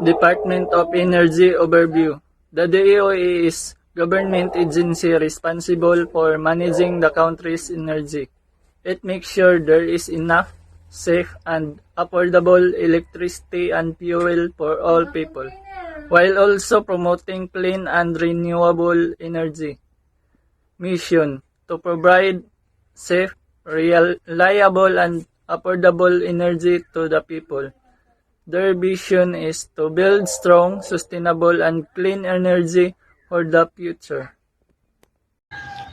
Department of Energy Overview. The DOE is government agency responsible for managing the country's energy. It makes sure there is enough, safe, and affordable electricity and fuel for all people, while also promoting clean and renewable energy. Mission: to provide safe, reliable, and affordable energy to the people. Their vision is to build strong, sustainable, and clean energy for the future.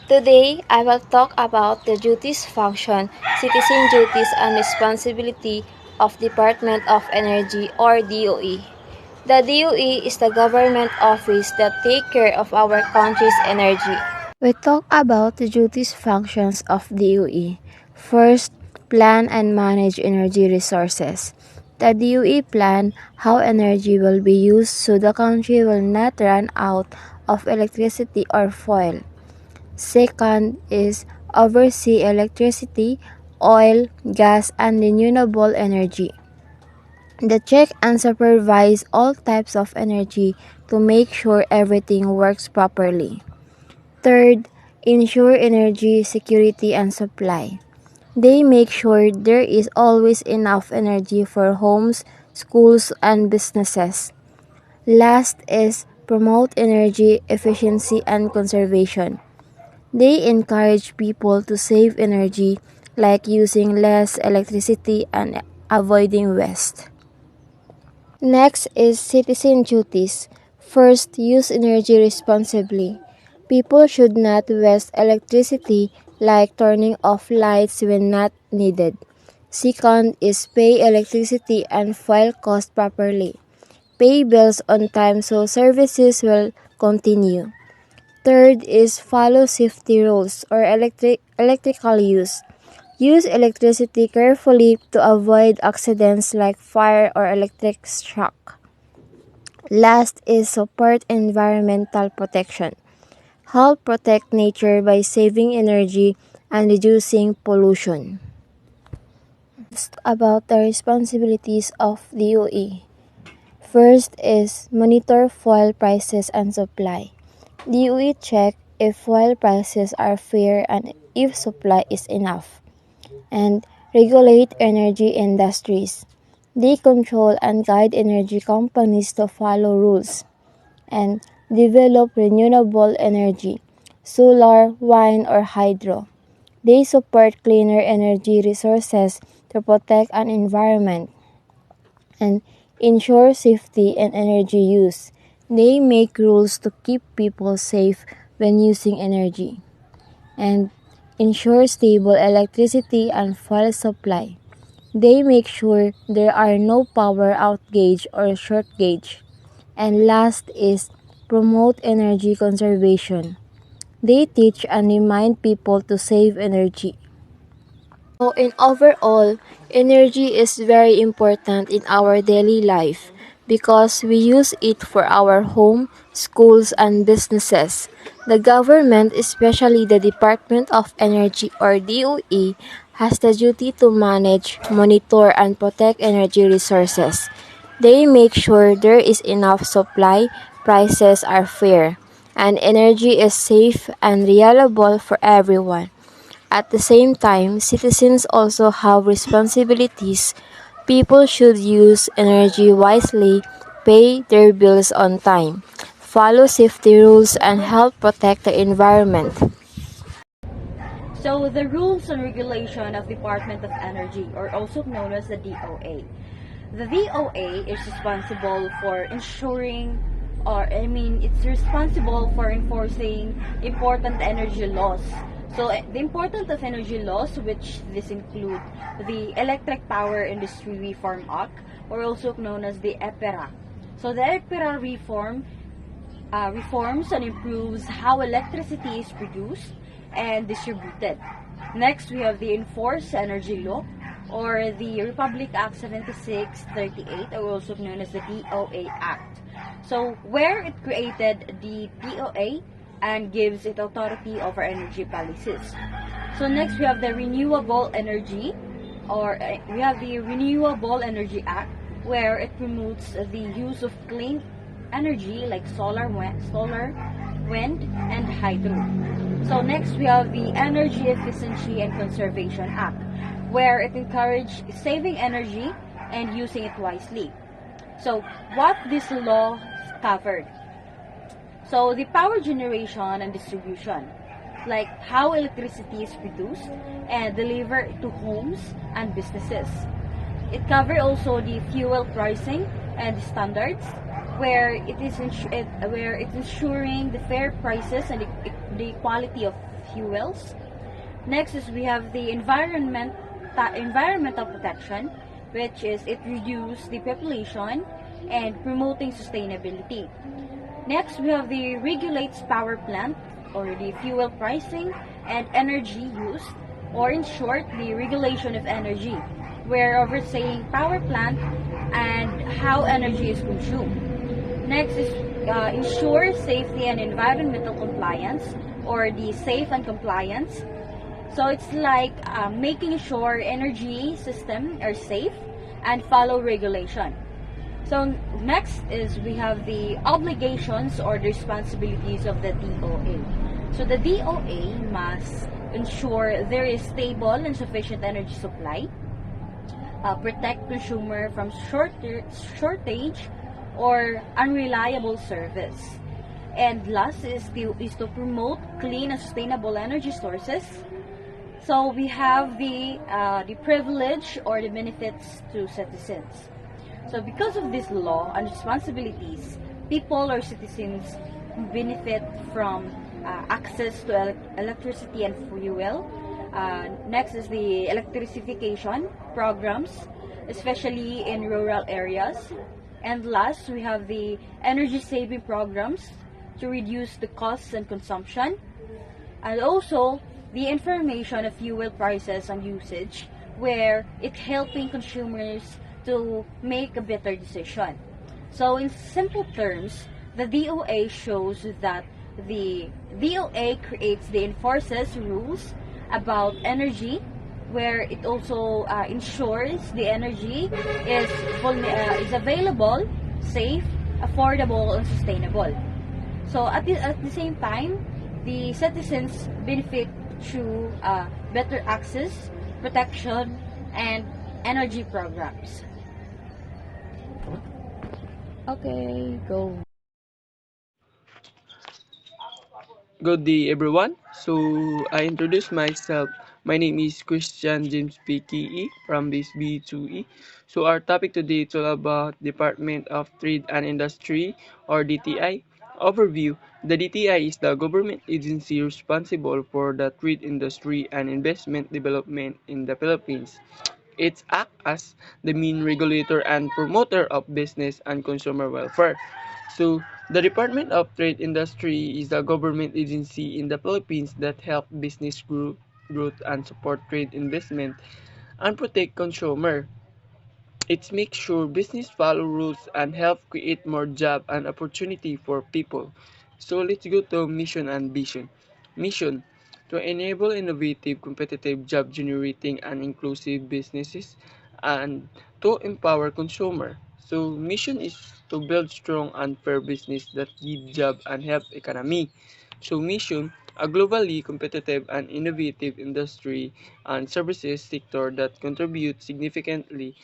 Today, I will talk about the duties, function, citizen duties, and responsibility of Department of Energy or DOE. The DOE is the government office that take care of our country's energy. We talk about the duties functions of DOE. First, plan and manage energy resources. The DOE plan how energy will be used so the country will not run out of electricity or fuel. Second is oversee electricity, oil, gas, and renewable energy. The check and supervise all types of energy to make sure everything works properly. Third, ensure energy security and supply. They make sure there is always enough energy for homes, schools, and businesses. Last is promote energy efficiency and conservation. They encourage people to save energy like using less electricity and avoiding waste. Next is citizen duties. First, use energy responsibly. People should not waste electricity like turning off lights when not needed. Second is pay electricity and fuel cost properly. Pay bills on time so services will continue. Third is follow safety rules or electrical use. Use electricity carefully to avoid accidents like fire or electric shock. Last is support environmental protection. Help protect nature by saving energy and reducing pollution. About the responsibilities of DOE. First is monitor fuel prices and supply. DOE check if fuel prices are fair and if supply is enough. And regulate energy industries. They control and guide energy companies to follow rules. And develop renewable energy, solar, wind, or hydro. They support cleaner energy resources to protect an environment and ensure safety and energy use. They make rules to keep people safe when using energy and ensure stable electricity and fuel supply. They make sure there are no power outage or short gauge. And last is promote energy conservation. They teach and remind people to save energy. So in overall, energy is very important in our daily life because we use it for our home, schools, and businesses. The government, especially the Department of Energy or DOE, has the duty to manage, monitor, and protect energy resources. They make sure there is enough supply, prices are fair, and energy is safe and reliable for everyone. At the same time, citizens also have responsibilities. People should use energy wisely, pay their bills on time, follow safety rules, and help protect the environment. So the rules and regulation of Department of Energy, or also known as the DOA. The DOA is responsible for ensuring, it's responsible for enforcing important energy laws. So the importance of energy laws, which this include the Electric Power Industry Reform Act, or also known as the EPERA. So the EPERA reforms and improves how electricity is produced and distributed. Next, we have the Enforced Energy Law, or the Republic Act 7638, or also known as the DOA Act. So where it created the DOA and gives it authority over energy policies. So next, we have the Renewable Energy, or we have the Renewable Energy Act. where it promotes the use of clean energy like wind, and hydro. So next we have the Energy Efficiency and Conservation Act, where it encourages saving energy and using it wisely. So what this law covered? So the power generation and distribution, like how electricity is produced and delivered to homes and businesses. It covers also the fuel pricing and standards, where where it's ensuring the fair prices and the quality of fuels. Next is we have the environmental protection, which is it reduces the population and promoting sustainability. Next, we have the regulates power plant or the fuel pricing and energy use, or in short, the regulation of energy, where overseeing power plant and how energy is consumed. Next is ensure safety and environmental compliance, or the safe and compliance. So it's like making sure energy system are safe and follow regulation. So next is we have the obligations or the responsibilities of the DOA. So the DOA must ensure there is stable and sufficient energy supply, protect consumer from shortage or unreliable service. And last is to promote clean and sustainable energy sources. So we have the privilege or the benefits to citizens. So because of this law and responsibilities, people or citizens benefit from access to electricity and fuel. Next is the electrification programs, especially in rural areas. And last, we have the energy saving programs to reduce the costs and consumption. And also, the information of fuel prices and usage, where it helping consumers to make a better decision. So in simple terms, the DOA shows that the DOA creates the enforces rules about energy, where it also ensures the energy is available, safe, affordable, and sustainable. So at the same time, the citizens benefit through better access, protection, and energy programs. Okay, go. Good day, everyone. So, I introduce myself. My name is Christian James PKE from this B2E. So, our topic today is all about Department of Trade and Industry, or DTI. Overview. The DTI is the government agency responsible for the trade industry and investment development in the Philippines. It acts as the main regulator and promoter of business and consumer welfare. So, the Department of Trade Industry is a government agency in the Philippines that help business growth and support trade investment and protect consumer. It makes sure business follow rules and help create more job and opportunity for people. So let's go to mission and vision. Mission to enable innovative, competitive, job generating and inclusive businesses and to empower consumer. So mission is to build strong and fair business that give job and help economy. So mission a globally competitive and innovative industry and services sector that contribute significantly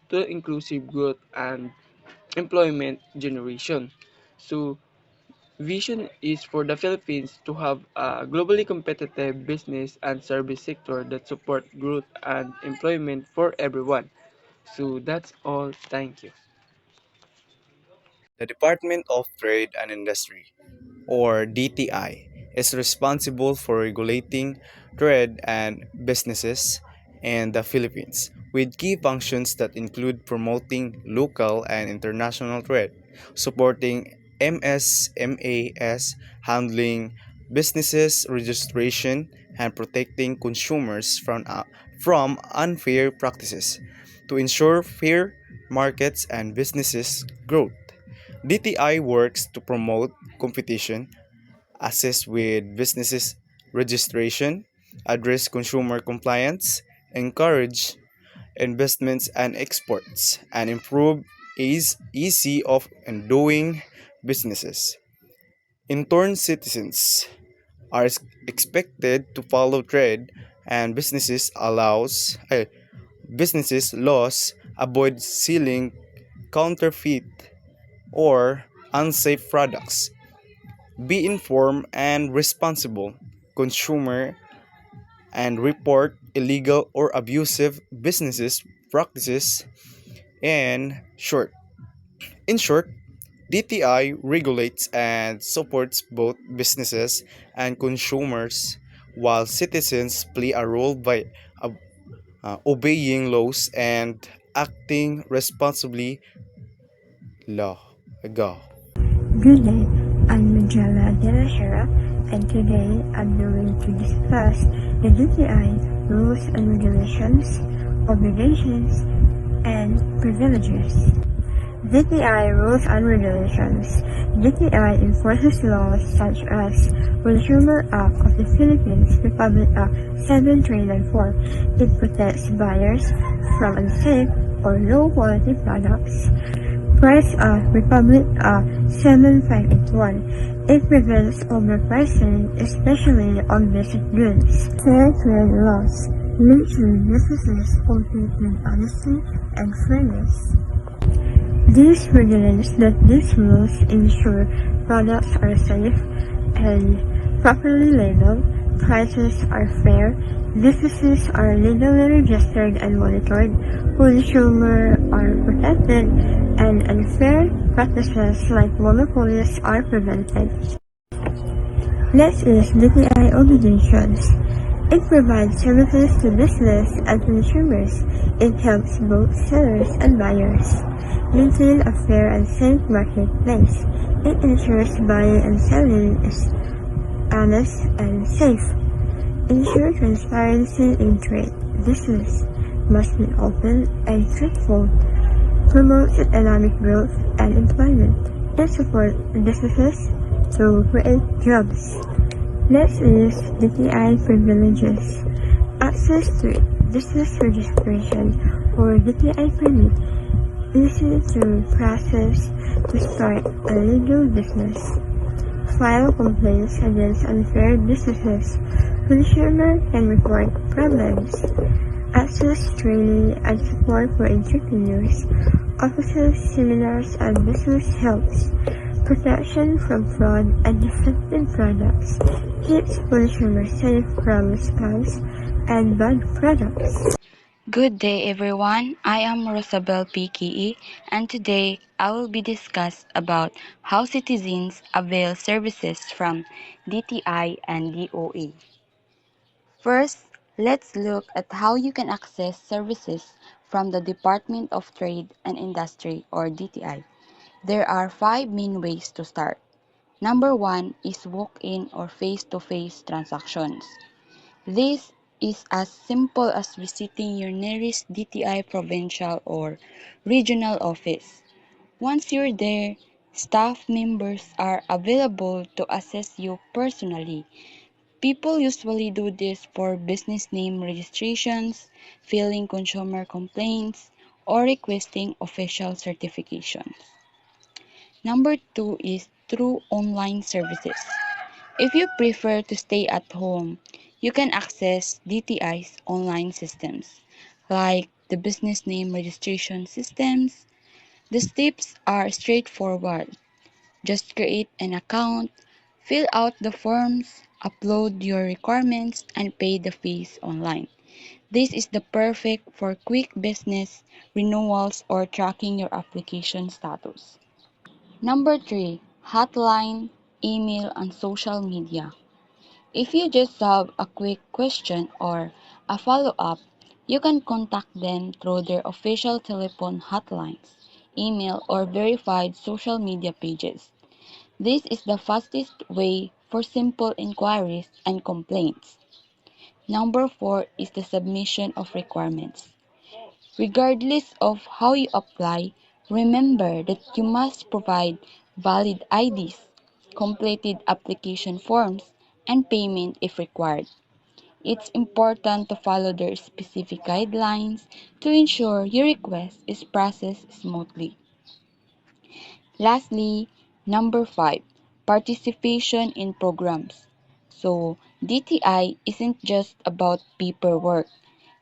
to inclusive growth and employment generation. So, vision is for the Philippines to have a globally competitive business and service sector that support growth and employment for everyone. So, that's all. Thank you. The Department of Trade and Industry, or DTI, is responsible for regulating trade and businesses in the Philippines, with key functions that include promoting local and international trade, supporting MSMAs, handling businesses registration, and protecting consumers from unfair practices to ensure fair markets and businesses growth. DTI works to promote competition, assist with businesses registration, address consumer compliance, encourage investments and exports, and improve easy of and doing businesses. In turn, citizens are expected to follow trade and businesses laws, avoid selling counterfeit or unsafe products, be informed and responsible consumer, and report illegal or abusive businesses practices. And short, in short, DTI regulates and supports both businesses and consumers, while citizens play a role by uh, obeying laws and acting responsibly. Law. Go. Good day, I'm Majella De La Hera, and today I'm going to discuss the DTI rules and regulations, obligations, and privileges. DTI rules and regulations. DTI enforces laws such as Consumer Act of the Philippines Republic Act 7394. It protects buyers from unsafe or low-quality products. Price Republic 7581. It prevents overpricing, especially on basic goods. Fair trade laws. Make sure businesses compete with honesty and fairness. This regulates that these rules ensure products are safe and properly labeled, prices are fair, businesses are legally registered and monitored, consumers are protected, and unfair practices like monopolies are prevented. Next is DTI obligations. It provides services to business and consumers. It helps both sellers and buyers maintain a fair and safe marketplace. It ensures buying and selling is honest and safe. Ensure transparency in trade. Business must be open and truthful. Promotes economic growth and employment. It supports businesses to create jobs. Next is DTI privileges. Access to business registration or DTI permit. Easy to process to start a legal business. File complaints against unfair businesses. Consumer can report problems. Access training and support for entrepreneurs. Offices, seminars, and business helps. Protection from fraud and defective products. Keeps consumers safe from scams and bad products. Good day everyone, I am Rosabel PKE and today I will be discuss about how citizens avail services from DTI and DOE. First, let's look at how you can access services from the Department of Trade and Industry or DTI. There are 5 main ways to start. Number 1 is walk-in or face-to-face transactions. This is as simple as visiting your nearest DTI provincial or regional office. Once you're there, staff members are available to assess you personally. People usually do this for business name registrations, filing consumer complaints, or requesting official certifications. Number 2 is through online services. If you prefer to stay at home, you can access DTI's online systems, like the business name registration systems. The steps are straightforward. Just create an account, fill out the forms, upload your requirements, and pay the fees online. This is the perfect for quick business renewals or tracking your application status. Number 3, hotline, email, and social media. If you just have a quick question or a follow-up, you can contact them through their official telephone hotlines, email, or verified social media pages. This is the fastest way for simple inquiries and complaints. Number 4 is the submission of requirements. Regardless of how you apply, remember that you must provide valid IDs, completed application forms, and payment if required. It's important to follow their specific guidelines to ensure your request is processed smoothly. Lastly, number 5, participation in programs. So, DTI isn't just about paperwork.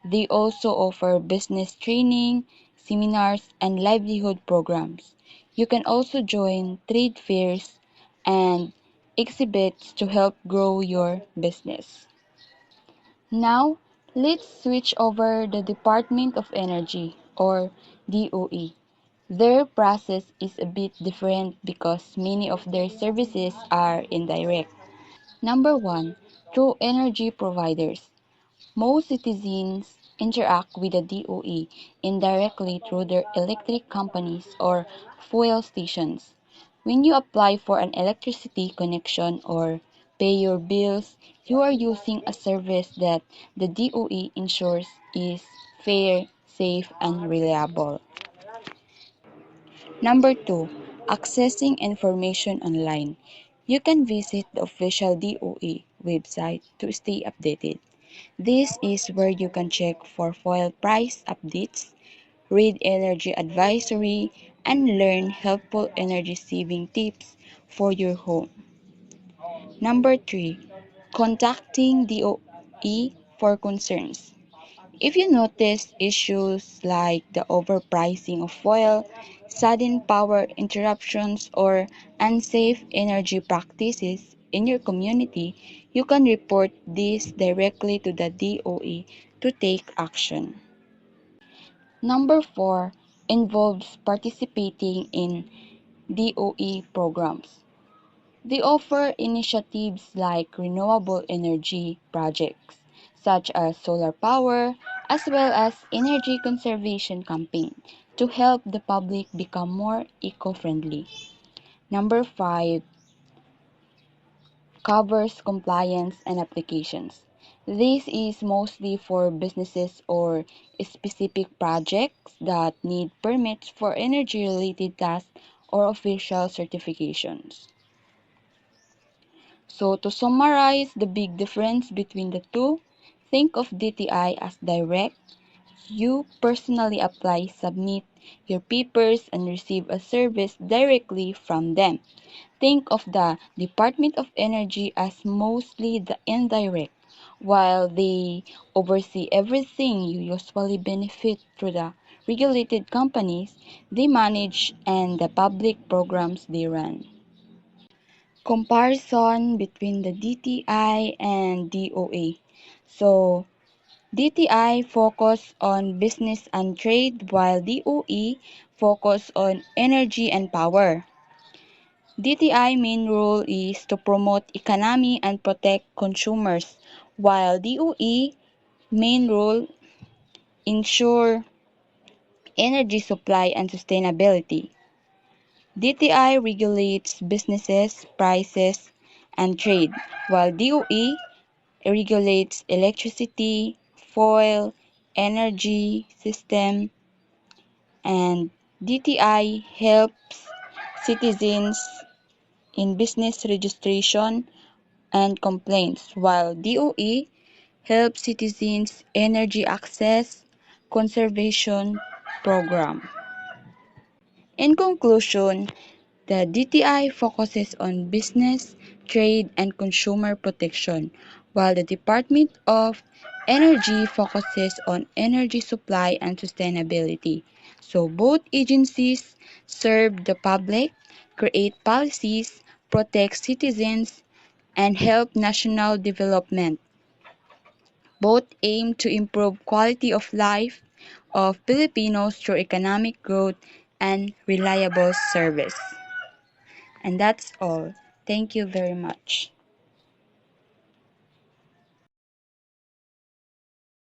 They also offer business training, seminars, and livelihood programs. You can also join trade fairs and exhibits to help grow your business. Now, let's switch over the Department of Energy or DOE. Their process is a bit different because many of their services are indirect. Number 1, through energy providers. Most citizens interact with the DOE indirectly through their electric companies or fuel stations. When you apply for an electricity connection or pay your bills, you are using a service that the DOE ensures is fair, safe, and reliable. Number 2, accessing information online. You can visit the official DOE website to stay updated. This is where you can check for fuel price updates, read energy advisory, and learn helpful energy saving tips for your home. Number 3, contacting DOE for concerns. If you notice issues like the overpricing of fuel, sudden power interruptions, or unsafe energy practices in your community, you can report this directly to the DOE to take action. Number 4 involves participating in DOE programs. They offer initiatives like renewable energy projects, such as solar power, as well as energy conservation campaign to help the public become more eco-friendly. Number 5 covers compliance and applications. This is mostly for businesses or specific projects that need permits for energy-related tasks or official certifications. So to summarize the big difference between the two, think of DTI as direct. You personally apply, submit your papers, and receive a service directly from them. Think of the Department of Energy as mostly the indirect. While they oversee everything you usually benefit through the regulated companies they manage and the public programs they run. Comparison between the DTI and DOA. So, DTI focus on business and trade while DOE focus on energy and power. DTI main role is to promote economy and protect consumers, while DOE main role ensure energy supply and sustainability. DTI regulates businesses, prices, and trade, while DOE regulates electricity, fuel, energy system, and DTI helps citizens in business registration and complaints, while DOE helps citizens energy access conservation program. In conclusion, the DTI focuses on business, trade, and consumer protection, while the Department of Energy focuses on energy supply and sustainability. So both agencies serve the public, create policies, protect citizens, and help national development. Both aim to improve quality of life of Filipinos through economic growth and reliable service. And that's all. Thank you very much.